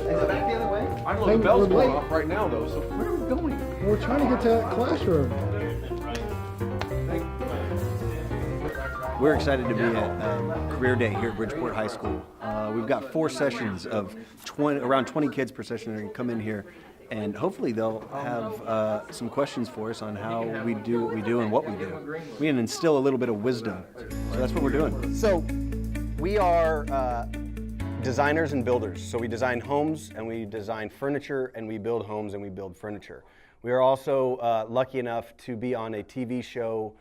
that the other way? I know the bell's going off right now, though, so where are we going? We're trying to get to that classroom. We're excited to be at Career Day here at Bridgeport High School. We've got 4 sessions of around 20 kids per session that are going to come in here, and hopefully they'll have some questions for us on how we do what we do and what we do. We can instill a little bit of wisdom. So that's what we're doing. So we are designers and builders. So we design homes and we design furniture, and we build homes and we build furniture. We are also lucky enough to be on a TV show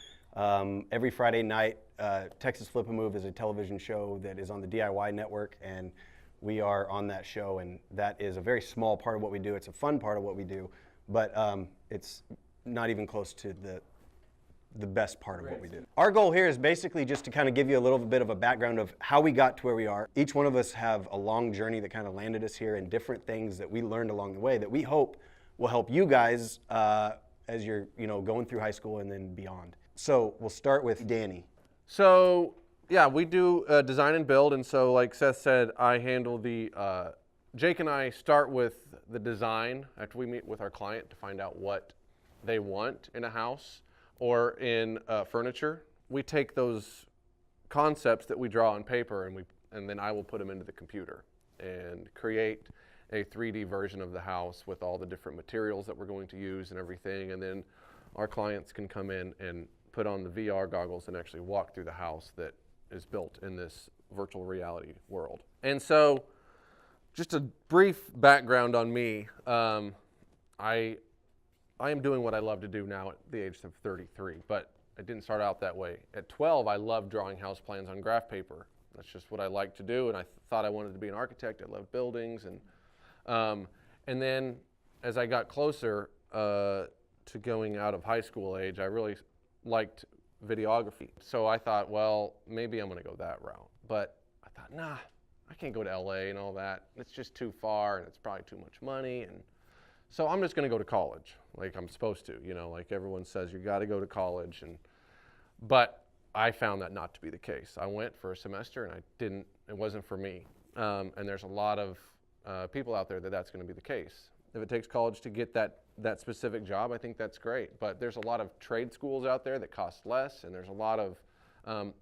every Friday night. Texas Flip a Move is a television show that is on the DIY network, and we are on that show, and that is a very small part of what we do. It's a fun part of what we do, but it's not even close to the best part of what we do. Our goal here is basically just to kind of give you a little bit of a background of how we got to where we are. Each one of us have a long journey that kind of landed us here, and different things that we learned along the way that we hope will help you guys as you're going through high school and then beyond. So we'll start with Dani. So, yeah, we do design and build, and so like Seth said, I handle the, Jake and I start with the design after we meet with our client to find out what they want in a house or in furniture. We take those concepts that we draw on paper and then I will put them into the computer and create a 3D version of the house with all the different materials that we're going to use and everything, and then our clients can come in and put on the VR goggles and actually walk through the house that is built in this virtual reality world. And so, just a brief background on me. I am doing what I love to do now at the age of 33, but I didn't start out that way. At 12, I loved drawing house plans on graph paper. That's just what I like to do, and I thought I wanted to be an architect. I love buildings, and then as I got closer to going out of high school age, I really liked videography. So I thought, well, maybe I'm going to go that route. But I thought, nah, I can't go to LA and all that. It's just too far, and it's probably too much money. And so I'm just going to go to college, like I'm supposed to. Like everyone says, you got to go to college. But I found that not to be the case. I went for a semester, and it wasn't for me. And there's a lot of people out there that's going to be the case. If it takes college to get that specific job, I think that's great. But there's a lot of trade schools out there that cost less, and there's a lot of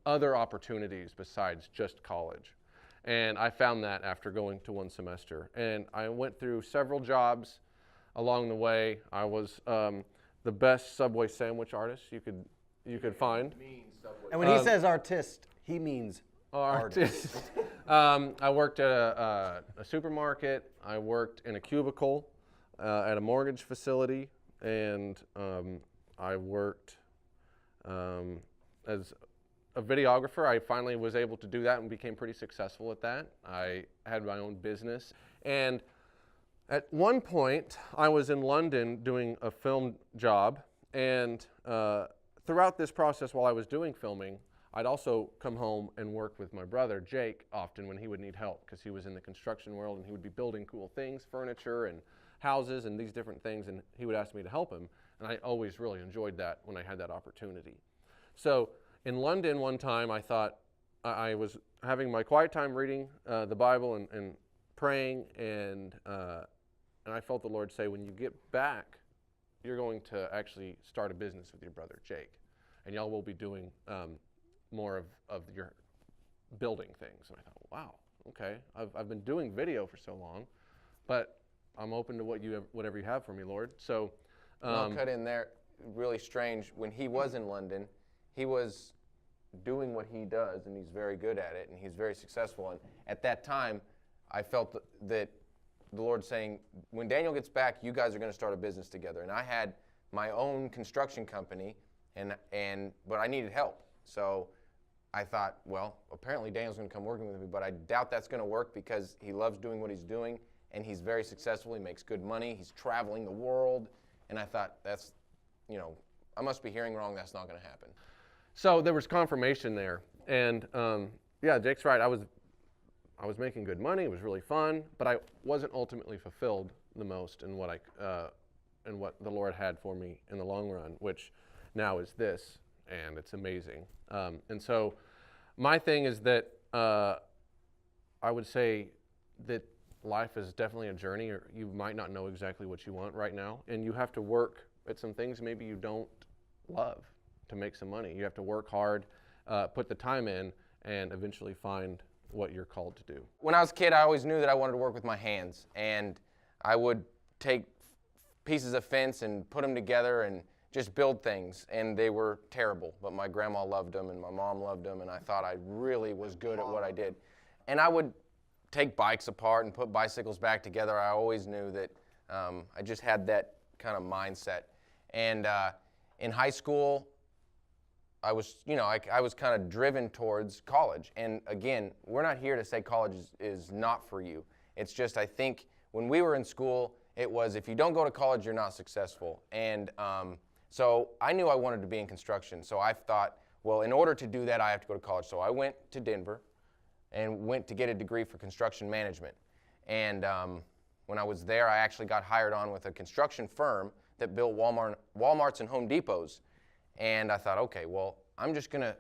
other opportunities besides just college. And I found that after going to one semester. And I went through several jobs along the way. I was the best Subway sandwich artist you could find. And when he says artist, he means artist. I worked at a supermarket. I worked in a cubicle at a mortgage facility, and I worked as a videographer. I finally was able to do that and became pretty successful at that. I had my own business, and at one point I was in London doing a film job, and throughout this process while I was doing filming, I'd also come home and work with my brother, Jake, often when he would need help, because he was in the construction world and he would be building cool things, furniture and houses and these different things, and he would ask me to help him, and I always really enjoyed that when I had that opportunity. So in London one time, I thought I was having my quiet time reading the Bible and praying, and I felt the Lord say, when you get back, you're going to actually start a business with your brother, Jake, and y'all will be doing more of your building things. And I thought, wow, okay, I've been doing video for so long, but I'm open to whatever you have for me, Lord. So I'll cut in there. Really strange. When he was in London, he was doing what he does, and he's very good at it, and he's very successful. And at that time, I felt that the Lord saying, when Daniel gets back, you guys are going to start a business together. And I had my own construction company, but I needed help. So I thought, well, apparently Daniel's going to come working with me, but I doubt that's going to work because he loves doing what he's doing, and he's very successful. He makes good money. He's traveling the world. And I thought, I must be hearing wrong. That's not going to happen. So there was confirmation there. And yeah, Jake's right. I was making good money. It was really fun, but I wasn't ultimately fulfilled the most in what the Lord had for me in the long run, which now is this, and it's amazing. And so my thing is that I would say that life is definitely a journey, or you might not know exactly what you want right now, and you have to work at some things maybe you don't love to make some money. You have to work hard, put the time in, and eventually find what you're called to do. When I was a kid, I always knew that I wanted to work with my hands, and I would take pieces of fence and put them together and just build things, and they were terrible, but my grandma loved them and my mom loved them, and I thought I really was good at what I did. And I would take bikes apart and put bicycles back together. I always knew that I just had that kind of mindset. And in high school, I was, I was kind of driven towards college. And again, we're not here to say college is not for you. It's just, I think when we were in school, it was if you don't go to college, you're not successful. And so I knew I wanted to be in construction. So I thought, well, in order to do that, I have to go to college. So I went to Denver and went to get a degree for construction management. And when I was there, I actually got hired on with a construction firm that built Walmarts and Home Depots. And I thought, okay, well, I'm just gonna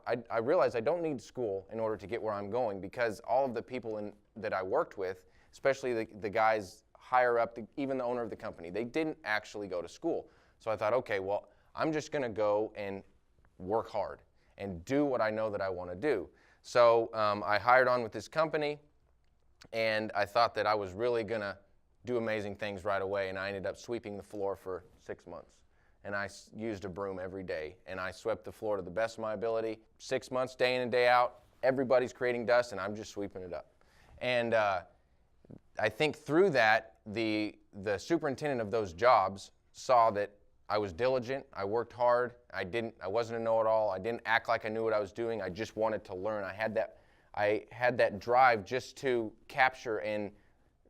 I realized I don't need school in order to get where I'm going, because all of the people that I worked with, especially the guys higher up, even the owner of the company, they didn't actually go to school. So I thought, okay, well, I'm just gonna go and work hard and do what I know that I wanna do. So I hired on with this company, and I thought that I was really gonna do amazing things right away, and I ended up sweeping the floor for 6 months. And I used a broom every day, and I swept the floor to the best of my ability. 6 months, day in and day out, everybody's creating dust, and I'm just sweeping it up. And I think through that, the superintendent of those jobs saw that I was diligent, I worked hard, I wasn't a know-it-all, I didn't act like I knew what I was doing, I just wanted to learn. I had that drive just to capture and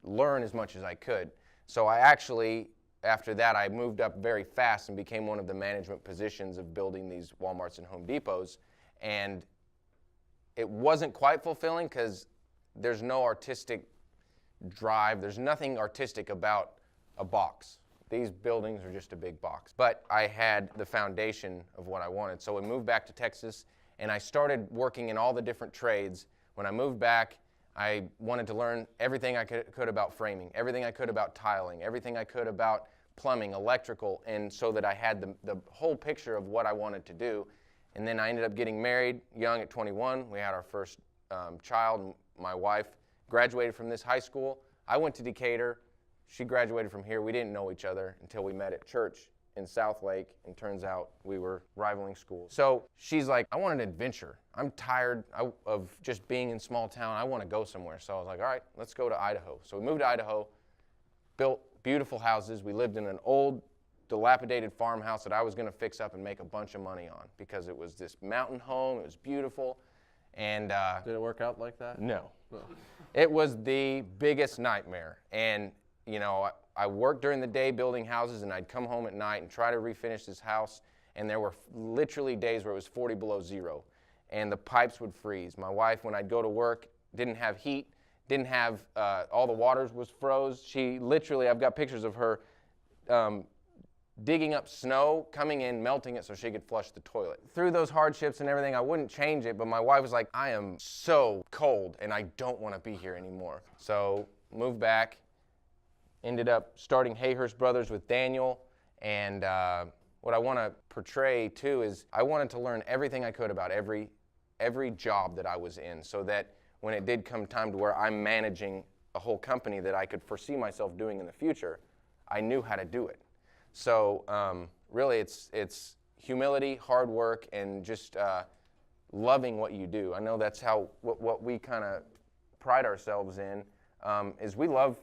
learn as much as I could. So I actually, after that, I moved up very fast and became one of the management positions of building these Walmarts and Home Depots. And it wasn't quite fulfilling because there's no artistic drive, there's nothing artistic about a box. These buildings are just a big box. But I had the foundation of what I wanted. So I moved back to Texas, and I started working in all the different trades. When I moved back, I wanted to learn everything I could about framing, everything I could about tiling, everything I could about plumbing, electrical, and so that I had the whole picture of what I wanted to do. And then I ended up getting married young at 21. We had our first child. My wife graduated from this high school. I went to Decatur. She graduated from here. We didn't know each other until we met at church in South Lake, and turns out we were rivaling schools. So she's like, I want an adventure. I'm tired of just being in small town. I want to go somewhere. So I was like, all right, let's go to Idaho. So we moved to Idaho, built beautiful houses. We lived in an old, dilapidated farmhouse that I was going to fix up and make a bunch of money on, because it was this mountain home. It was beautiful. And Did it work out like that? no. It was the biggest nightmare. And I worked during the day building houses, and I'd come home at night and try to refinish this house, and there were literally days where it was 40 below zero, and the pipes would freeze. My wife, when I'd go to work, didn't have heat, didn't have, all the water was froze. She literally, I've got pictures of her digging up snow, coming in, melting it so she could flush the toilet. Through those hardships and everything, I wouldn't change it, but my wife was like, I am so cold, and I don't want to be here anymore. So moved back. Ended up starting Hayhurst Brothers with Daniel, and what I want to portray too is I wanted to learn everything I could about every job that I was in, so that when it did come time to where I'm managing a whole company that I could foresee myself doing in the future, I knew how to do it. So really it's humility, hard work, and just loving what you do. I know that's how what we kind of pride ourselves in, is we love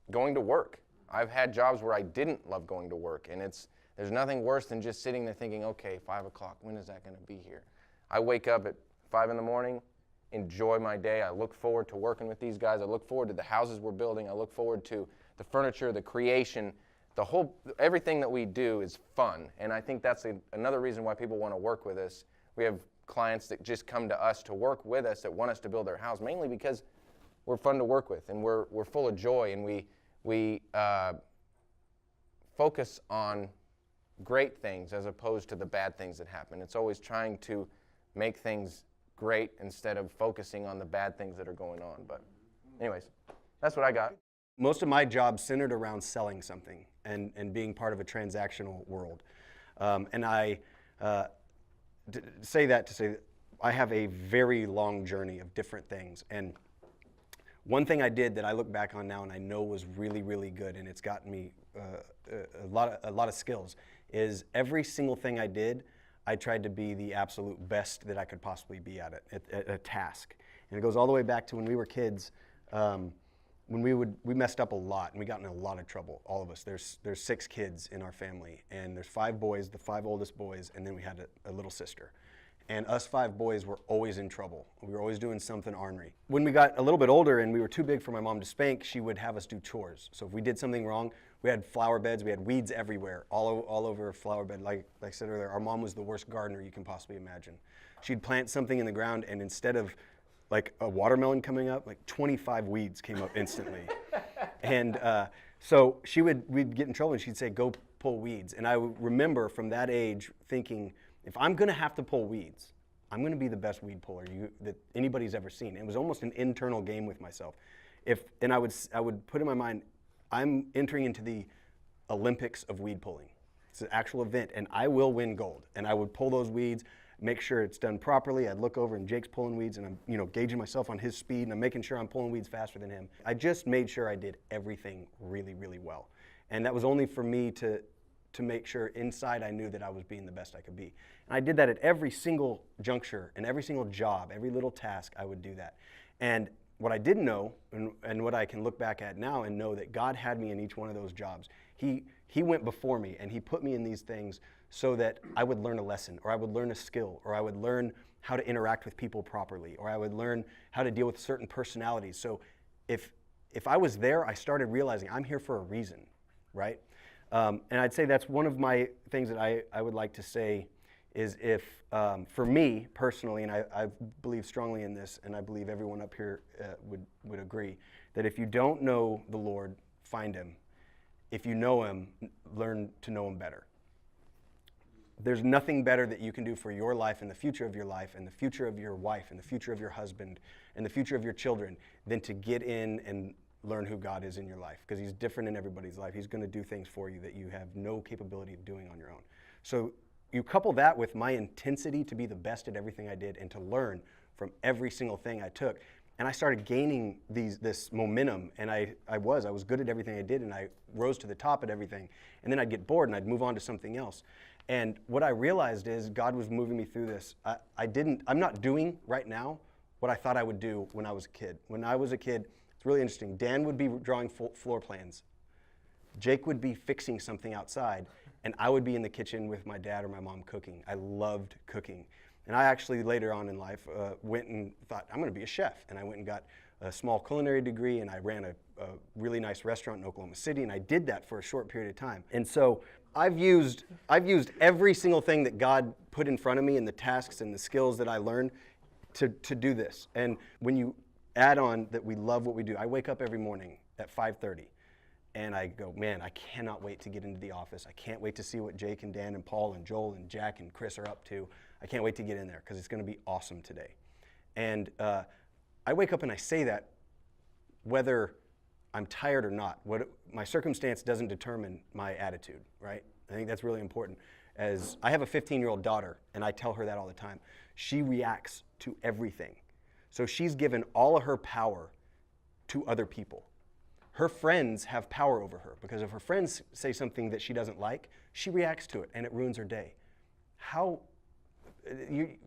going to work. I've had jobs where I didn't love going to work, and there's nothing worse than just sitting there thinking, okay, 5 o'clock, when is that going to be here? I wake up at 5 in the morning, enjoy my day. I look forward to working with these guys. I look forward to the houses we're building. I look forward to the furniture, the creation, everything that we do is fun, and I think that's another reason why people want to work with us. We have clients that just come to us to work with us, that want us to build their house, mainly because we're fun to work with, and we're full of joy, and we focus on great things as opposed to the bad things that happen. It's always trying to make things great instead of focusing on the bad things that are going on. But anyways, That's what I got. Most of my job centered around selling something and being part of a transactional world. And I say that I have a very long journey of different things. And one thing I did that I look back on now and I know was really, really good, and it's gotten me a lot of skills, is every single thing I did, I tried to be the absolute best that I could possibly be at it, at a task. And it goes all the way back to when we were kids. When we messed up a lot, and we got in a lot of trouble, all of us. There's 6 kids in our family, and there's 5 boys, the 5 oldest boys, and then we had a little sister. And us 5 boys were always in trouble. We were always doing something ornery. When we got a little bit older and we were too big for my mom to spank, she would have us do chores. So if we did something wrong, we had flower beds, we had weeds everywhere, all over a flower bed. Like I said earlier, our mom was the worst gardener you can possibly imagine. She'd plant something in the ground, and instead of like a watermelon coming up, like 25 weeds came up instantly. And so we'd get in trouble and she'd say, go pull weeds. And I remember from that age thinking, if I'm gonna have to pull weeds, I'm gonna be the best weed puller that anybody's ever seen. It was almost an internal game with myself. And I would put in my mind, I'm entering into the Olympics of weed pulling. It's an actual event, and I will win gold. And I would pull those weeds, make sure it's done properly. I'd look over and Jake's pulling weeds, and I'm gauging myself on his speed, and I'm making sure I'm pulling weeds faster than him. I just made sure I did everything really, really well. And that was only for me to make sure inside I knew that I was being the best I could be. And I did that at every single juncture and every single job, every little task, I would do that. And what I didn't know, and what I can look back at now and know that God had me in each one of those jobs. He went before me, and he put me in these things so that I would learn a lesson, or I would learn a skill, or I would learn how to interact with people properly, or I would learn how to deal with certain personalities. So if I was there, I started realizing I'm here for a reason, right? And I'd say that's one of my things that I would like to say is for me personally, and I believe strongly in this, and I believe everyone up here would agree, that if you don't know the Lord, find him. If you know him, learn to know him better. There's nothing better that you can do for your life and the future of your life and the future of your wife and the future of your husband and the future of your children than to get in and learn who God is in your life, because he's different in everybody's life. He's going to do things for you that you have no capability of doing on your own. So you couple that with my intensity to be the best at everything I did and to learn from every single thing I took. And I started gaining this momentum, and I was good at everything I did, and I rose to the top at everything. And then I'd get bored and I'd move on to something else. And what I realized is God was moving me through this. I'm not doing right now what I thought I would do when I was a kid. When I was a kid, it's really interesting. Dan would be drawing floor plans. Jake would be fixing something outside, and I would be in the kitchen with my dad or my mom cooking. I loved cooking. And I actually, later on in life, went and thought, I'm going to be a chef. And I went and got a small culinary degree, and I ran a really nice restaurant in Oklahoma City, and I did that for a short period of time. And so I've used every single thing that God put in front of me and the tasks and the skills that I learned to do this. And when you add on that we love what we do, I wake up every morning at 5:30. And I go, man, I cannot wait to get into the office. I can't wait to see what Jake and Dan and Paul and Joel and Jack and Kris are up to. I can't wait to get in there because it's going to be awesome today. And I wake up and I say that whether I'm tired or not. My circumstance doesn't determine my attitude, right? I think that's really important. As I have a 15-year-old daughter, and I tell her that all the time. She reacts to everything. So she's given all of her power to other people. Her friends have power over her because if her friends say something that she doesn't like, she reacts to it and it ruins her day.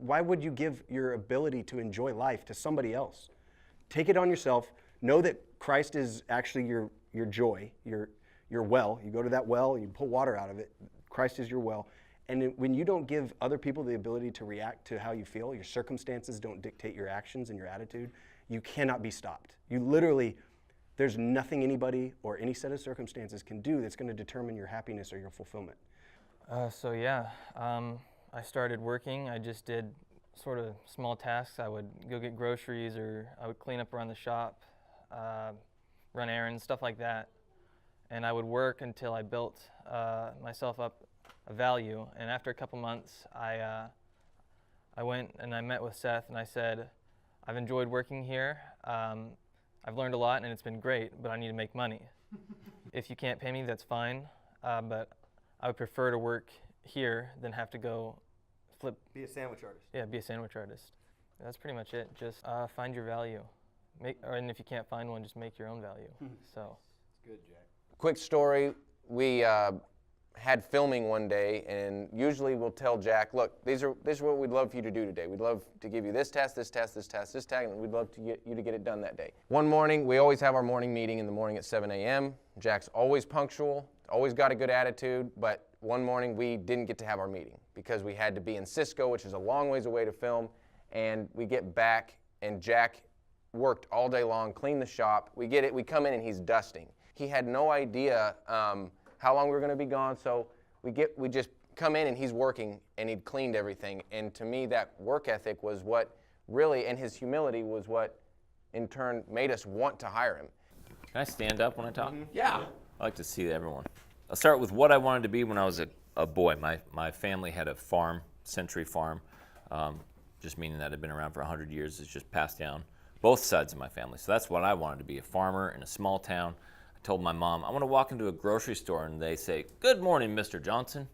Why would you give your ability to enjoy life to somebody else? Take it on yourself. Know that Christ is actually your joy, your well. You go to that well, you pull water out of it. Christ is your well. And when you don't give other people the ability to react to how you feel, your circumstances don't dictate your actions and your attitude, you cannot be stopped. You literally, there's nothing anybody or any set of circumstances can do that's going to determine your happiness or your fulfillment. I started working. I just did sort of small tasks. I would go get groceries, or I would clean up around the shop, run errands, stuff like that. And I would work until I built myself up a value. And after a couple months, I went and I met with Seth, and I said, I've enjoyed working here. I've learned a lot and it's been great, but I need to make money. If you can't pay me, that's fine, but I would prefer to work here than have to go flip. Be a sandwich artist. Yeah, be a sandwich artist. That's pretty much it. Just find your value. And if you can't find one, just make your own value. So. Good, Jack. Quick story, we had filming one day, and usually we'll tell Jack, look, this is what we'd love for you to do today. We'd love to give you this task, this task, this task, this tag, and we'd love to get you to get it done that day. One morning, we always have our morning meeting in the morning at 7 a.m. Jack's always punctual, always got a good attitude, but one morning we didn't get to have our meeting because we had to be in Cisco, which is a long ways away to film, and we get back, and Jack worked all day long, cleaned the shop. We come in and he's dusting. He had no idea how long we were going to be gone, so we just come in and he's working and he'd cleaned everything. And to me, that work ethic was what really, and his humility was what in turn made us want to hire him. Can I stand up when I talk? Yeah. I like to see everyone. I'll start with what I wanted to be when I was a boy. My family had a farm, Century Farm, just meaning that had been around for 100 years. It's just passed down both sides of my family. So that's what I wanted to be, a farmer in a small town. I told my mom, I want to walk into a grocery store and they say, "Good morning, Mr. Johnson."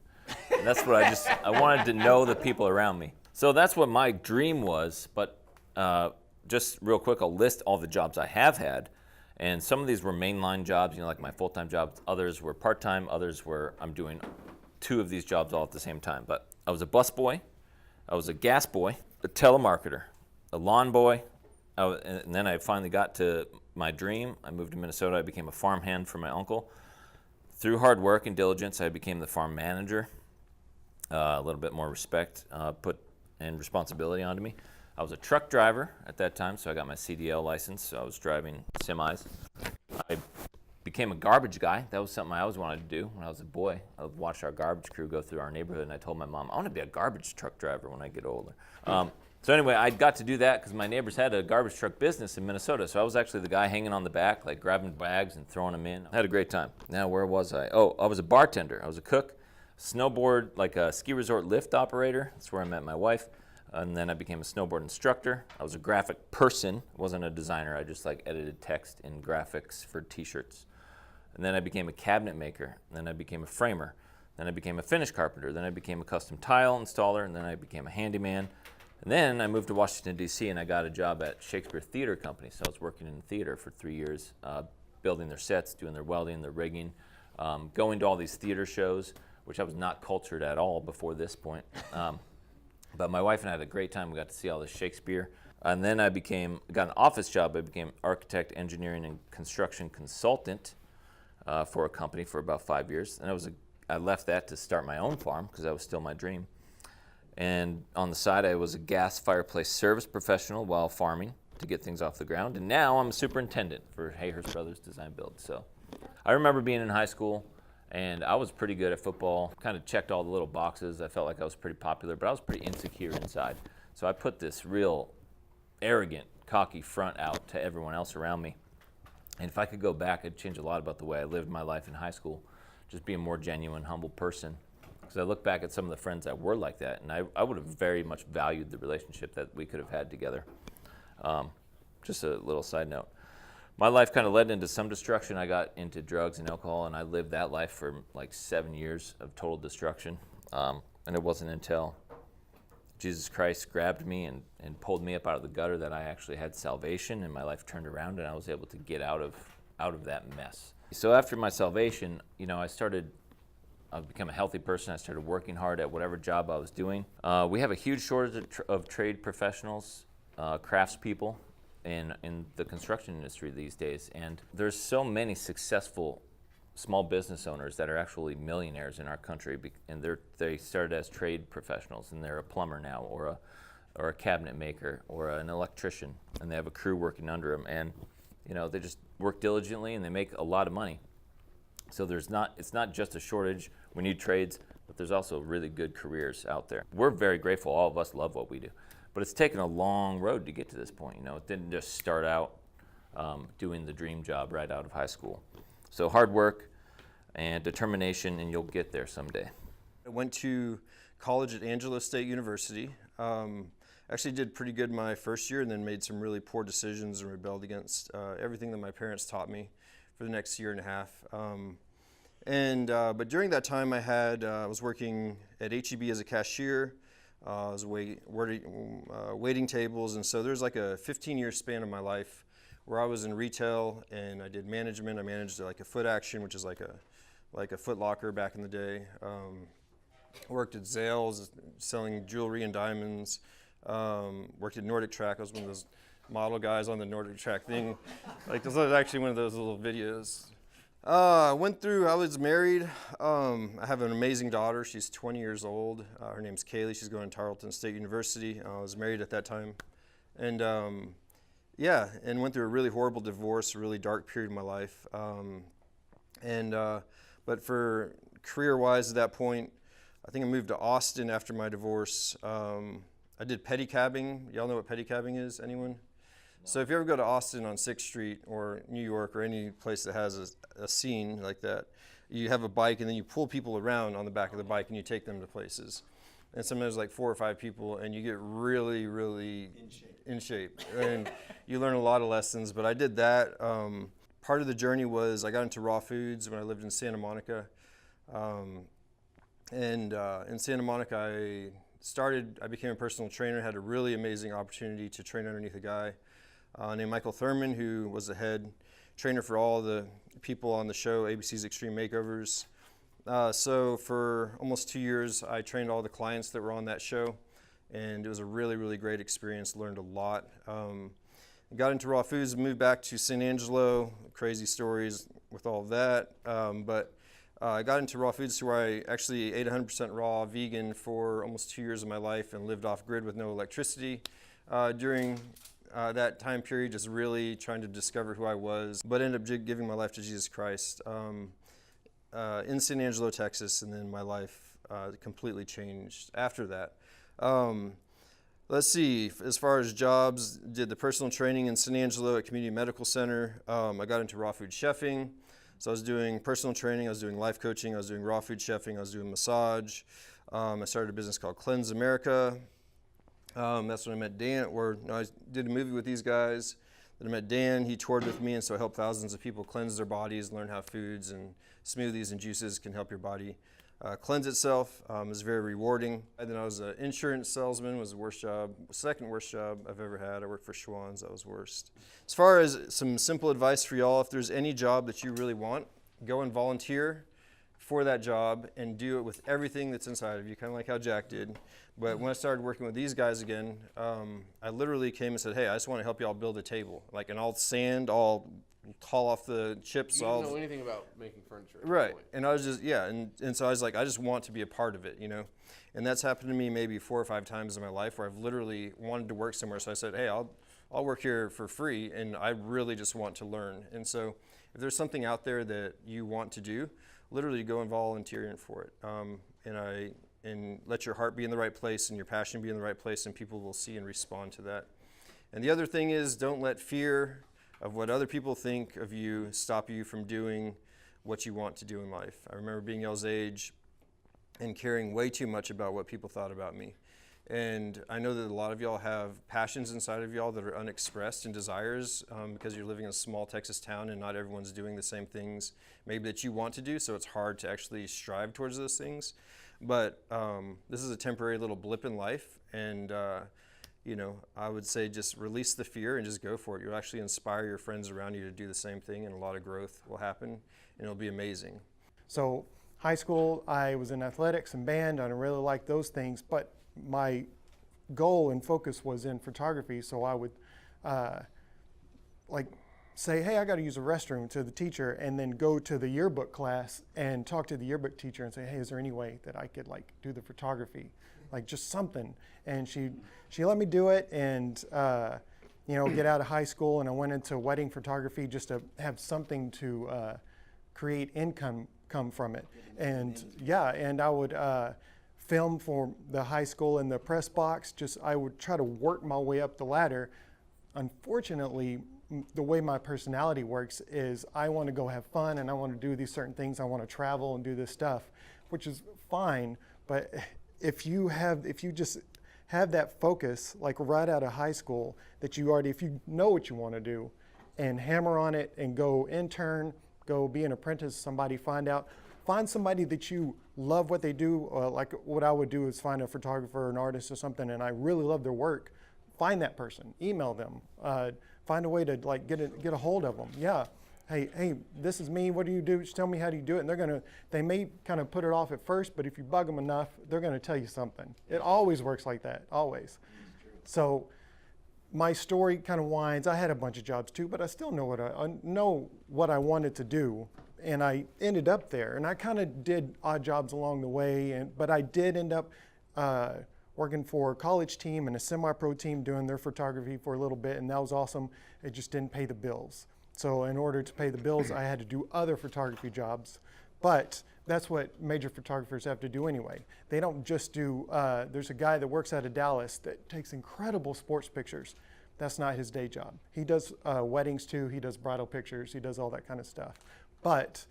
And that's what I wanted to know the people around me. So that's what my dream was, but just real quick, I'll list all the jobs I have had. And some of these were mainline jobs, like my full-time jobs. Others were part-time. Others were, I'm doing 2 of these jobs all at the same time. But I was a bus boy, I was a gas boy, a telemarketer, a lawn boy, and then I finally got to my dream. I moved to Minnesota. I became a farmhand for my uncle. Through hard work and diligence, I became the farm manager. A little bit more respect put and responsibility onto me. I was a truck driver at that time, so I got my CDL license, so I was driving semis. I became a garbage guy. That was something I always wanted to do when I was a boy. I would watch our garbage crew go through our neighborhood, and I told my mom, I want to be a garbage truck driver when I get older. So anyway, I got to do that because my neighbors had a garbage truck business in Minnesota, so I was actually the guy hanging on the back, like grabbing bags and throwing them in. I had a great time. Now, where was I? Oh, I was a bartender. I was a cook, snowboard, like a ski resort lift operator. That's where I met my wife. And then I became a snowboard instructor. I was a graphic person. I wasn't a designer. I just edited text in graphics for t-shirts. And then I became a cabinet maker. And then I became a framer. Then I became a finish carpenter. Then I became a custom tile installer. And then I became a handyman. And then I moved to Washington, D.C., and I got a job at Shakespeare Theater Company. So I was working in the theater for 3 years, building their sets, doing their welding, their rigging, going to all these theater shows, which I was not cultured at all before this point. But my wife and I had a great time. We got to see all this Shakespeare. And then I got an office job. I became architect, engineering, and construction consultant for a company for about 5 years. And I left that to start my own farm because that was still my dream. And on the side, I was a gas fireplace service professional while farming to get things off the ground. And now I'm a superintendent for Hayhurst Brothers Design Build. So I remember being in high school, and I was pretty good at football, kind of checked all the little boxes. I felt like I was pretty popular, but I was pretty insecure inside. So I put this real arrogant, cocky front out to everyone else around me. And if I could go back, I'd change a lot about the way I lived my life in high school, just be a more genuine, humble person. Because I look back at some of the friends that were like that, and I would have very much valued the relationship that we could have had together. Just a little side note. My life kind of led into some destruction. I got into drugs and alcohol, and I lived that life for like 7 years of total destruction. And it wasn't until Jesus Christ grabbed me and pulled me up out of the gutter that I actually had salvation, and my life turned around, and I was able to get out of that mess. So after my salvation, I've become a healthy person. I started working hard at whatever job I was doing. We have a huge shortage of trade professionals, craftspeople in the construction industry these days. And there's so many successful small business owners that are actually millionaires in our country, and they started as trade professionals, and they're a plumber now, or a cabinet maker, or an electrician, and they have a crew working under them, and they just work diligently and they make a lot of money. So it's not just a shortage. We need trades, but there's also really good careers out there. We're very grateful. All of us love what we do. But it's taken a long road to get to this point. It didn't just start out doing the dream job right out of high school. So hard work and determination, and you'll get there someday. I went to college at Angelo State University. Actually did pretty good my first year and then made some really poor decisions and rebelled against everything that my parents taught me for the next year and a half. But during that time I was working at H-E-B as a cashier. I was waiting tables, and so there's like a 15-year span of my life where I was in retail and I did management. I managed like a Foot Action, which is like a Foot Locker back in the day. Worked at Zales selling jewelry and diamonds. Worked at Nordic Track. I was one of those model guys on the Nordic Track thing. Like this was actually one of those little videos. I was married. I have an amazing daughter. She's 20 years old. Her name's Kaylee. She's going to Tarleton State University. I was married at that time. And and went through a really horrible divorce, a really dark period of my life. But for career-wise at that point, I think I moved to Austin after my divorce. I did pedicabbing. Y'all know what pedicabbing is? Anyone? So if you ever go to Austin on 6th Street or New York or any place that has a scene like that, you have a bike and then you pull people around on the back of the bike and you take them to places. And sometimes like 4 or 5 people and you get really, really in shape. And you learn a lot of lessons, but I did that. Part of the journey was I got into raw foods when I lived in Santa Monica. In Santa Monica, I became a personal trainer, had a really amazing opportunity to train underneath a guy named Michael Thurman, who was the head trainer for all the people on the show, ABC's Extreme Makeovers. So for almost 2 years, I trained all the clients that were on that show, and it was a really, really great experience, learned a lot. Got into raw foods, moved back to San Angelo, crazy stories with all of that. I got into raw foods to where I actually ate 100% raw vegan for almost 2 years of my life and lived off grid with no electricity during that time period, just really trying to discover who I was, but ended up giving my life to Jesus Christ in San Angelo, Texas, and then my life completely changed after that. Let's see, as far as jobs, did the personal training in San Angelo at Community Medical Center. I got into raw food chefing. So I was doing personal training, I was doing life coaching, I was doing raw food chefing, I was doing massage. I started a business called Cleanse America. That's when I met Dan, I did a movie with these guys. Then I met Dan, he toured with me, and so I helped thousands of people cleanse their bodies, learn how foods and smoothies and juices can help your body cleanse itself. It was very rewarding. And then I was an insurance salesman, was the worst job, second worst job I've ever had. I worked for Schwann's, that was worst. As far as some simple advice for y'all, if there's any job that you really want, go and volunteer for that job and do it with everything that's inside of you, kind of like how Jack did. But when I started working with these guys again, I literally came and said, hey, I just want to help y'all build a table. Like, and I'll sand, I'll haul off the chips. You didn't know anything about making furniture. Right, and I was just, and so I was like, I just want to be a part of it, you know? And that's happened to me maybe 4 or 5 times in my life where I've literally wanted to work somewhere. So I said, hey, I'll work here for free, and I really just want to learn. And so if there's something out there that you want to do, literally go and volunteer for it. And let your heart be in the right place and your passion be in the right place, and people will see and respond to that. And the other thing is, don't let fear of what other people think of you stop you from doing what you want to do in life. I remember being y'all's age and caring way too much about what people thought about me. And I know that a lot of y'all have passions inside of y'all that are unexpressed and desires because you're living in a small Texas town and not everyone's doing the same things maybe that you want to do, so it's hard to actually strive towards those things. But this is a temporary little blip in life, and I would say just release the fear and just go for it. You'll actually inspire your friends around you to do the same thing, and a lot of growth will happen, and it'll be amazing. So high school, I was in athletics and band, and I really liked those things, but my goal and focus was in photography, so I would say, hey, I got to use a restroom to the teacher, and then go to the yearbook class and talk to the yearbook teacher and say, hey, is there any way that I could do the photography, just something? And she let me do it, and get out of high school, and I went into wedding photography just to have something to create income come from it. And I would film for the high school in the press box. I would try to work my way up the ladder. Unfortunately, the way my personality works is I want to go have fun, and I want to do these certain things. I want to travel and do this stuff, which is fine. But if you just have that focus like right out of high school that you already, if you know what you want to do, and hammer on it and go intern, go be an apprentice, somebody find somebody that you love what they do. Like what I would do is find a photographer or an artist or something, and I really love their work. Find that person, email them, find a way to like get a hold of them. Yeah, hey, this is me. What do you do? Just tell me how do you do it. And they may kind of put it off at first, but if you bug them enough, they're gonna tell you something. It always works like that, always. So my story kind of winds. I had a bunch of jobs too, but I still know what I wanted to do, and I ended up there. And I kind of did odd jobs along the way, but I did end up working for a college team and a semi-pro team doing their photography for a little bit, and that was awesome. It just didn't pay the bills. So in order to pay the bills, I had to do other photography jobs. But that's what major photographers have to do anyway. They don't just do, there's a guy that works out of Dallas that takes incredible sports pictures. That's not his day job. He does weddings too, he does bridal pictures, he does all that kind of stuff. But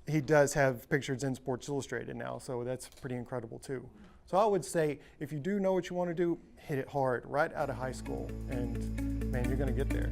he does have pictures in Sports Illustrated now, so that's pretty incredible too. So I would say, if you do know what you want to do, hit it hard right out of high school, and man, you're gonna get there.